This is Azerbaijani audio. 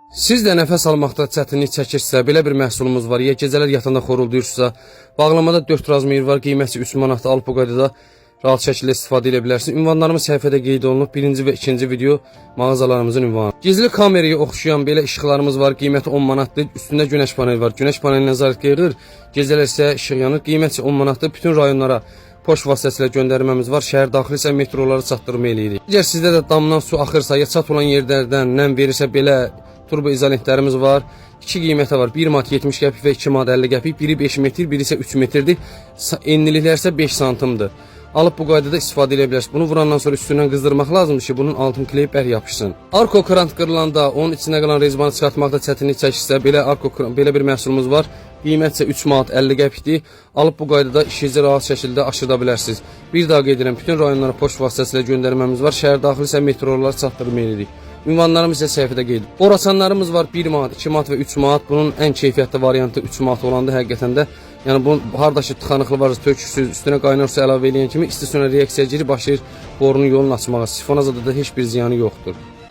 Siz də nəfəs almaqda çətinlik çəkirsə, belə bir məhsulumuz var. Ya gecələr yatanda xorulduyursa, bağlamada 4 razmir var, qiyməti 3 manatdır. Alıb bu qaydada rahat şəkildə istifadə edə bilərsiniz. Ünvanlarımız səhifədə qeyd olunub. Birinci və ikinci video mağazalarımızın ünvanı. Gizli kameraya oxşayan belə işıqlarımız var. Qiyməti 10 manatdır. Üstündə günəş paneli var. Günəş paneli nəzarət qeyrilir. Gecələr isə işıq yanır. Qiyməti 10 manatdır. Bütün rayonlara poçt vasitəsilə göndərməmiz var. Şəhər daxili isə metrolara çatdırma eləyirik. Əgər sizdə də damdan su axırsa, ya çat olan yerlərdən nəm verirsə, belə turbo izolentlərimiz var. 2 qiyməti var. 1 manat 70 qəpik və 2 manat 50 qəpik. Biri 5 metr, biri isə 3 metrdir. Enliliklər isə 5 santimdir. Alıb bu qaydada istifadə edə bilərsiniz. Bunu vurandan sonra üstündən qızdırmaq lazımdır ki, bunun altın kleyb bər yapışsın. Arko krant qırılanda, onun içinə qalan rezbanı çıxartmaqda çətinlik çəkirsə, belə bir məhsulumuz var. Qiymət isə 3 manat 50 qəpikdir. Alıb bu qaydada işinizi rahat şəkildə aşırda bilərsiniz. Bir daha qeyd edirəm, bütün rayonlara poçt vasitəsilə göndərməmiz var. Şəhər daxili isə metrolara çatdırma edirik. Ünvanlarımız isə səhifədə qeyd edilir. Oraçanlarımız var 1 manat, 2 manat və 3 manat. Bunun ən keyfiyyətli variantı 3 manat olandı həqiqətən də. Yəni bu hardakı tıxanıqlı varsa, töküksüz, üstünə qaynar su əlavə eləyən kimi isti suyuna reaksiya girib başlayır borunun yolunu açmağa. Sifonazada da heç bir ziyanı yoxdur.